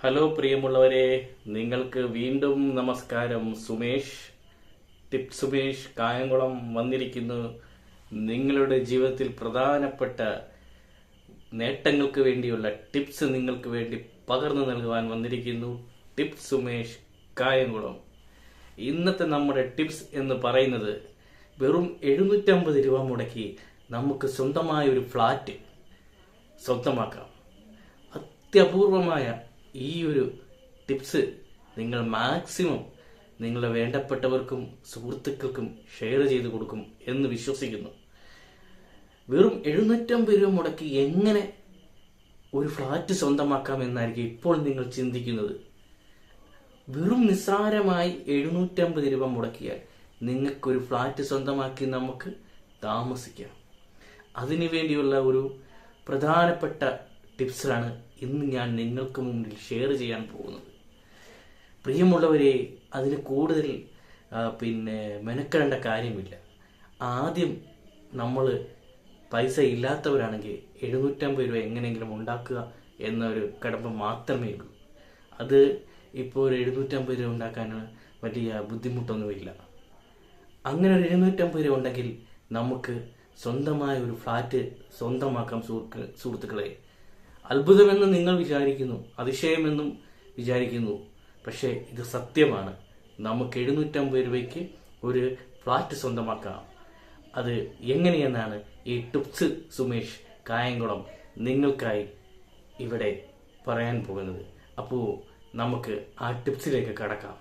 Hello പ്രിയമുള്ളവരെ, നിങ്ങൾക്ക് വീണ്ടും നമസ്കാരം. സുമേഷ് കായംകുളം വന്നിരിക്കുന്നു. നിങ്ങളുടെ ജീവിതത്തിൽ പ്രധാനപ്പെട്ട നേട്ടങ്ങൾക്ക് വേണ്ടിയുള്ള ടിപ്സ് നിങ്ങൾക്ക് വേണ്ടി പകർന്നു നൽകുവാൻ വന്നിരിക്കുന്നു. ടിപ്സ് സുമേഷ് കായംകുളം. ഇന്നത്തെ നമ്മുടെ ടിപ്സ് എന്ന് പറയുന്നത്, വെറും 750 രൂപ മുടക്കി നമുക്ക് സ്വന്തമായ ഒരു ഫ്ലാറ്റ് സ്വന്തമാക്കാം. അത്യപൂർവമായ ഈ ഒരു ടിപ്സ് നിങ്ങൾ മാക്സിമം നിങ്ങളുടെ വേണ്ടപ്പെട്ടവർക്കും സുഹൃത്തുക്കൾക്കും ഷെയർ ചെയ്ത് കൊടുക്കും എന്ന് വിശ്വസിക്കുന്നു. വെറും 750 രൂപ മുടക്കി എങ്ങനെ ഒരു ഫ്ലാറ്റ് സ്വന്തമാക്കാം എന്നായിരിക്കും ഇപ്പോൾ നിങ്ങൾ ചിന്തിക്കുന്നത്. വെറും നിസ്സാരമായി 750 രൂപ മുടക്കിയാൽ നിങ്ങൾക്കൊരു ഫ്ലാറ്റ് സ്വന്തമാക്കി നമുക്ക് താമസിക്കാം. അതിനു വേണ്ടിയുള്ള ഒരു പ്രധാനപ്പെട്ട ടിപ്സാണ് ഇന്ന് ഞാൻ നിങ്ങൾക്ക് മുമ്പിൽ ഷെയർ ചെയ്യാൻ പോകുന്നത്. പ്രിയമുള്ളവരെ, അതിന് കൂടുതൽ മെനക്കെടേണ്ട കാര്യമില്ല. ആദ്യം നമ്മൾ പൈസ ഇല്ലാത്തവരാണെങ്കിൽ 750 രൂപ എങ്ങനെയെങ്കിലും ഉണ്ടാക്കുക എന്നൊരു കടമ്പ മാത്രമേ ഉള്ളൂ. അത് ഇപ്പോൾ ഒരു 750 രൂപ ഉണ്ടാക്കാൻ വലിയ ബുദ്ധിമുട്ടൊന്നുമില്ല. അങ്ങനെ ഒരു 750 രൂപ ഉണ്ടെങ്കിൽ നമുക്ക് സ്വന്തമായ ഒരു ഫ്ലാറ്റ് സ്വന്തമാക്കാം. സുഹൃത്തുക്കളെ, അത്ഭുതമെന്ന് നിങ്ങൾ വിചാരിക്കുന്നു, അതിശയമെന്നും വിചാരിക്കുന്നു. പക്ഷേ ഇത് സത്യമാണ്. നമുക്ക് 750 രൂപയ്ക്ക് ഒരു ഫ്ലാറ്റ് സ്വന്തമാക്കാം. അത് എങ്ങനെയെന്നാണ് ഈ ടിപ്സ് സുമേഷ് കായംകുളം നിങ്ങൾക്കായി ഇവിടെ പറയാൻ പോകുന്നത്. അപ്പോൾ നമുക്ക് ആ ടിപ്സിലേക്ക് കടക്കാം.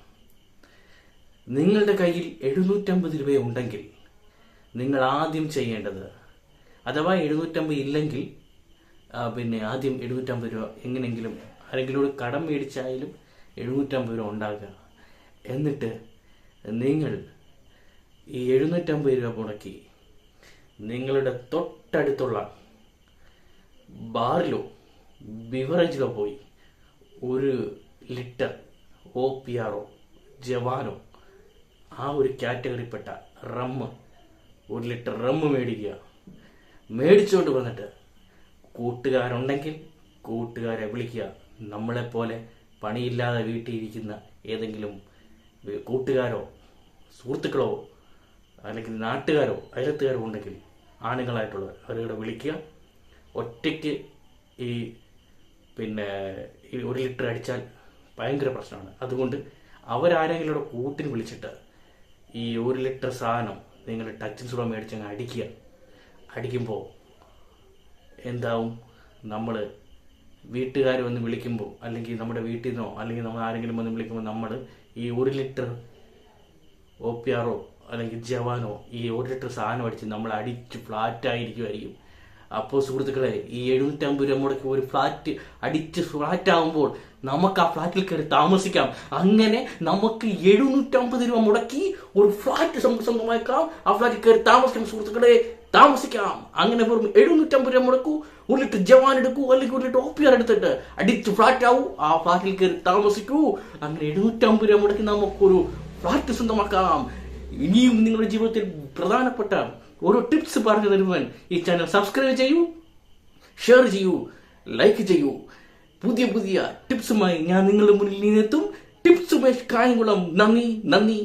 നിങ്ങളുടെ കയ്യിൽ 750 രൂപ ഉണ്ടെങ്കിൽ നിങ്ങൾ ആദ്യം ചെയ്യേണ്ടത്, അഥവാ 750 ഇല്ലെങ്കിൽ ആദ്യം 750 രൂപ എങ്ങനെയെങ്കിലും ആരെങ്കിലോട് കടം മേടിച്ചായാലും 750 രൂപ ഉണ്ടാക്കുക. എന്നിട്ട് നിങ്ങൾ ഈ 750 രൂപ മുടക്കി നിങ്ങളുടെ തൊട്ടടുത്തുള്ള ബാറിലോ ബിവറേജിലോ പോയി 1 ലിറ്റർ OPRO ജവാനോ ആ ഒരു കാറ്റഗറിപ്പെട്ട റമ്മ് 1 ലിറ്റർ റമ്മ് മേടിക്കുക. മേടിച്ചുകൊണ്ട് വന്നിട്ട് കൂട്ടുകാരുണ്ടെങ്കിൽ കൂട്ടുകാരെ വിളിക്കുക. നമ്മളെപ്പോലെ പണിയില്ലാതെ വീട്ടിലിരിക്കുന്ന ഏതെങ്കിലും കൂട്ടുകാരോ സുഹൃത്തുക്കളോ അല്ലെങ്കിൽ നാട്ടുകാരോ അയലത്തുകാരോ ഉണ്ടെങ്കിൽ ആണുങ്ങളായിട്ടുള്ളവർ അവരോട് വിളിക്കുക. ഒറ്റയ്ക്ക് ഈ 1 ലിറ്റർ അടിച്ചാൽ ഭയങ്കര പ്രശ്നമാണ്. അതുകൊണ്ട് അവരാരെങ്കിലും കൂട്ടിന് വിളിച്ചിട്ട് ഈ 1 ലിറ്റർ സാധനം നിങ്ങൾ ടച്ചിങ് സോഡ മേടിച്ചങ്ങ് അടിക്കുക. അടിക്കുമ്പോൾ എന്താവും, നമ്മൾ വീട്ടുകാർ വന്ന് വിളിക്കുമ്പോൾ, അല്ലെങ്കിൽ നമ്മുടെ വീട്ടിൽ നിന്നോ അല്ലെങ്കിൽ നമ്മൾ ആരെങ്കിലും വന്ന് വിളിക്കുമ്പോൾ, നമ്മൾ ഈ 1 ലിറ്റർ OPRO അല്ലെങ്കിൽ ജവാനോ ഈ 1 ലിറ്റർ സാധനം അടിച്ച് നമ്മൾ അടിച്ച് ഫ്ലാറ്റായിരിക്കുമായിരിക്കും. അപ്പോൾ സുഹൃത്തുക്കളെ, ഈ 750 രൂപ മുടക്കി ഒരു ഫ്ലാറ്റ് അടിച്ച് ഫ്ലാറ്റ് ആകുമ്പോൾ നമുക്ക് ആ ഫ്ലാറ്റിൽ കയറി താമസിക്കാം. അങ്ങനെ നമുക്ക് 750 രൂപ മുടക്കി ഒരു ഫ്ലാറ്റ് സ്വന്തമാക്കാം. ആ ഫ്ലാറ്റിൽ കയറി താമസിക്കാം സുഹൃത്തുക്കളെ, താമസിക്കാം. അങ്ങനെ വെറും 750 രൂപ മുടക്കൂ, 1 ലിറ്റർ ജവാൻ എടുക്കൂ, അല്ലെങ്കിൽ 1 ലിറ്റർ OPR എടുത്തിട്ട് അടിച്ച് ഫ്ലാറ്റ് ആവൂ, ആ ഫ്ലാറ്റിൽ കയറി താമസിക്കൂ. അങ്ങനെ 750 രൂപ മുടക്കി നമുക്കൊരു ഫ്ലാറ്റ് സ്വന്തമാക്കാം. ഇനിയും നിങ്ങളുടെ ജീവിതത്തിൽ പ്രധാനപ്പെട്ട ഓരോ ടിപ്സ് പറഞ്ഞു തരുവാൻ ഈ ചാനൽ സബ്സ്ക്രൈബ് ചെയ്യൂ, ഷെയർ ചെയ്യൂ, ലൈക്ക് ചെയ്യൂ. പുതിയ ടിപ്സുമായി ഞാൻ നിങ്ങളുടെ മുന്നിൽ നിന്നെത്തും. ടിപ്സ് സുമേഷ് കായംകുളം. നന്ദി.